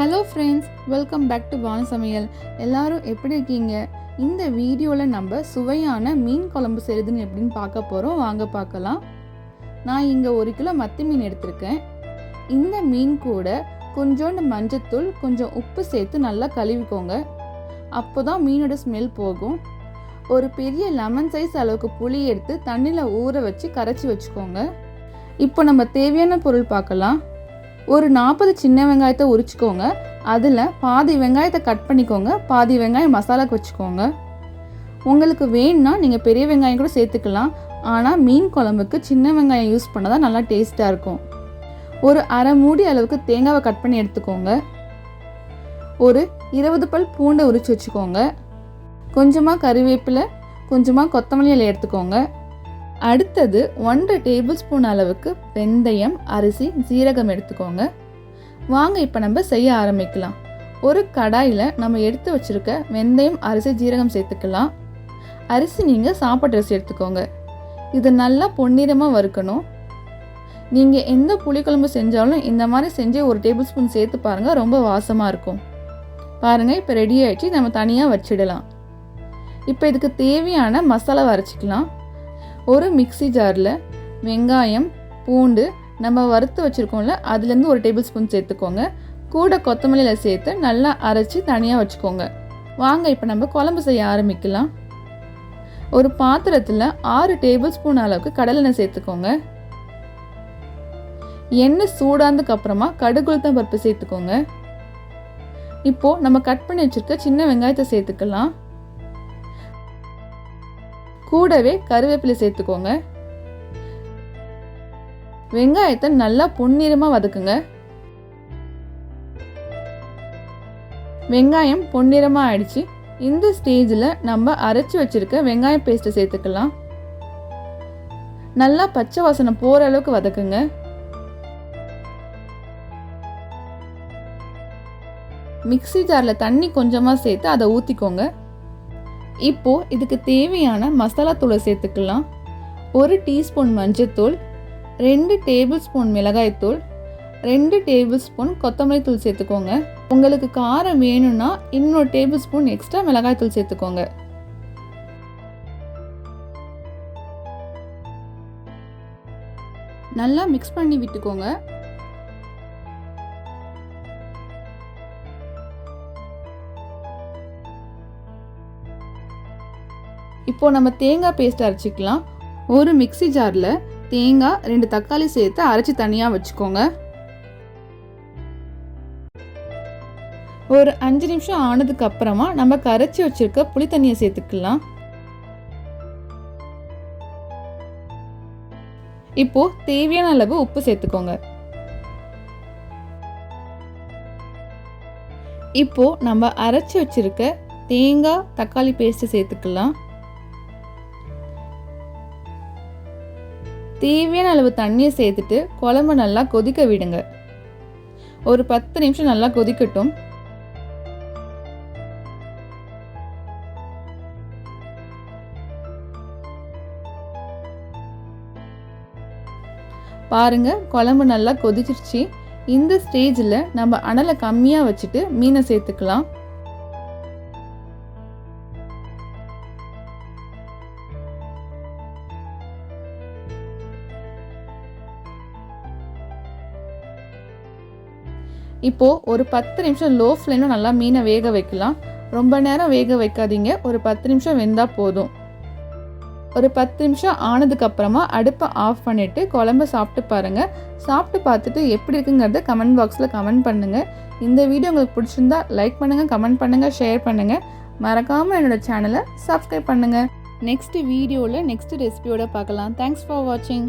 Hello friends, welcome back to Vaana Samayal. எல்லாரும் எப்படி இருக்கீங்க? இந்த வீடியோவில் நம்ம சுவையான மீன் குழம்பு செய்கிறதுன்னு எப்படின்னு பார்க்க போகிறோம். வாங்க பார்க்கலாம். நான் இங்கே 1 கிலோ மத்தி மீன் எடுத்திருக்கேன். இந்த மீன் கூட கொஞ்சோண்டு மஞ்சத்தூள், கொஞ்சம் உப்பு சேர்த்து நல்லா கழுவிக்கோங்க. அப்போ தான் மீனோட ஸ்மெல் போகும். ஒரு பெரிய லெமன் சைஸ் அளவுக்கு புளி எடுத்து தண்ணியில் ஊற வச்சு கரைச்சி வச்சுக்கோங்க. இப்போ நம்ம தேவையான பொருள் பார்க்கலாம். ஒரு 40 சின்ன வெங்காயத்தை உரிச்சிக்கோங்க. அதில் பாதி வெங்காயத்தை கட் பண்ணிக்கோங்க, பாதி வெங்காயம் மசாலாக்கு வச்சுக்கோங்க. உங்களுக்கு வேணும்னா நீங்கள் பெரிய வெங்காயம் கூட சேர்த்துக்கலாம். ஆனால் மீன் குழம்புக்கு சின்ன வெங்காயம் யூஸ் பண்ணால் தான் நல்லா டேஸ்ட்டாக இருக்கும். ஒரு அரை மூடி அளவுக்கு தேங்காவை கட் பண்ணி எடுத்துக்கோங்க. ஒரு 20 பல் பூண்டை உரித்து வச்சுக்கோங்க. கொஞ்சமாக கறிவேப்பிலை, கொஞ்சமாக கொத்தமல்லி இலை எடுத்துக்கோங்க. அடுத்தது 1 டேபிள் ஸ்பூன் அளவுக்கு வெந்தயம், அரிசி, ஜீரகம் எடுத்துக்கோங்க. வாங்க இப்போ நம்ம செய்ய ஆரம்பிக்கலாம். ஒரு கடாயில் நம்ம எடுத்து வச்சுருக்க வெந்தயம், அரிசி, ஜீரகம் சேர்த்துக்கலாம். அரிசி நீங்கள் சாப்பாட்டு அரிசி எடுத்துக்கோங்க. இது நல்லா பொன்னிறமாக வறுக்கணும். நீங்கள் எந்த புளிக்குழம்பு செஞ்சாலும் இந்த மாதிரி செஞ்சு 1 டேபிள் ஸ்பூன் சேர்த்து பாருங்கள், ரொம்ப வாசமாக இருக்கும். பாருங்கள், இப்போ ரெடி ஆகிடுச்சு. நம்ம தனியாக வச்சிடலாம். இப்போ இதுக்கு தேவையான மசாலா அரைச்சிக்கலாம். ஒரு மிக்ஸி ஜாரில் வெங்காயம், பூண்டு நம்ம வறுத்து வச்சுருக்கோம்ல, அதுலேருந்து 1 டேபிள் ஸ்பூன் சேர்த்துக்கோங்க. கூட கொத்தமல்லியில் சேர்த்து நல்லா அரைச்சி தனியாக வச்சுக்கோங்க. வாங்க இப்போ நம்ம குழம்பு செய்ய ஆரம்பிக்கலாம். ஒரு பாத்திரத்தில் 6 டேபிள் ஸ்பூன் அளவுக்கு கடலெண்ணெய் சேர்த்துக்கோங்க. எண்ணெய் சூடானதுக்கு அப்புறமா கடுகு உளுத்தம் பருப்பு சேர்த்துக்கோங்க. இப்போது நம்ம கட் பண்ணி வச்சுருக்க சின்ன வெங்காயத்தை சேர்த்துக்கலாம். கூடவே கருவேப்பிலை சேர்த்துக்கோங்க. வெங்காயத்தை நல்லா பொன்னிறமாக வதக்குங்க. வெங்காயம் பொன்னிறமாக ஆயிடுச்சு. இந்த ஸ்டேஜில் நம்ம அரைச்சி வச்சிருக்க வெங்காயம் பேஸ்ட்டை சேர்த்துக்கலாம். நல்லா பச்சை வாசனை போகிற அளவுக்கு வதக்குங்க. மிக்ஸி ஜாரில் தண்ணி கொஞ்சமாக சேர்த்து அதை ஊற்றிக்கோங்க. இப்போது இதுக்கு தேவையான மசாலா தூளை சேர்த்துக்கலாம். 1 டீஸ்பூன் மஞ்சத்தூள், 2 டேபிள் ஸ்பூன் மிளகாய்த்தூள், 2 டேபிள் ஸ்பூன் கொத்தமல்லி தூள் சேர்த்துக்கோங்க. உங்களுக்கு காரம் வேணும்னா இன்னொரு டேபிள் ஸ்பூன் எக்ஸ்ட்ரா மிளகாய்த்தூள் சேர்த்துக்கோங்க. நல்லா மிக்ஸ் பண்ணி விட்டுக்கோங்க. இப்போது நம்ம தேங்காய் பேஸ்ட் அரைச்சிக்கலாம். ஒரு மிக்ஸி ஜாரில் தேங்காய், 2 தக்காளி சேர்த்து அரைச்சி தனியாக வச்சுக்கோங்க. ஒரு 5 நிமிஷம் ஆனதுக்கு அப்புறமா நம்ம கரைச்சி வச்சிருக்க புளி தண்ணியை சேர்த்துக்கலாம். இப்போ தேவையான அளவு உப்பு சேர்த்துக்கோங்க. இப்போ நம்ம அரைச்சி வச்சிருக்க தேங்காய், தக்காளி பேஸ்ட் சேர்த்துக்கலாம். தேவையான அளவு தண்ணியை சேர்த்துட்டு குழம்பு நல்லா கொதிக்க விடுங்க. ஒரு 10 நிமிஷம் நல்லா கொதிக்கட்டும். பாருங்க, குழம்பு நல்லா கொதிச்சிருச்சு. இந்த ஸ்டேஜில் நம்ம அனலை கம்மியாக வச்சுட்டு மீனை சேர்த்துக்கலாம். இப்போது ஒரு 10 நிமிஷம் லோ ஃப்ளேமில் நல்லா மீனை வேக வைக்கலாம். ரொம்ப நேரம் வேக வைக்காதீங்க, ஒரு 10 நிமிஷம் வெந்தால் போதும். ஒரு 10 நிமிஷம் ஆனதுக்கப்புறமா அடுப்பை ஆஃப் பண்ணிவிட்டு குழம்பு சாப்பிட்டு பாருங்கள். சாப்பிட்டு பார்த்துட்டு எப்படி இருக்குங்கிறத கமெண்ட் பாக்ஸில் கமெண்ட் பண்ணுங்கள். இந்த வீடியோ உங்களுக்கு பிடிச்சிருந்தா லைக் பண்ணுங்கள், கமெண்ட் பண்ணுங்கள், ஷேர் பண்ணுங்கள். மறக்காமல் என்னோடய சேனலை சப்ஸ்கிரைப் பண்ணுங்கள். நெக்ஸ்ட் வீடியோவில் நெக்ஸ்ட் ரெசிபியோட பார்க்கலாம். தேங்க்ஸ் ஃபார் வாட்சிங்.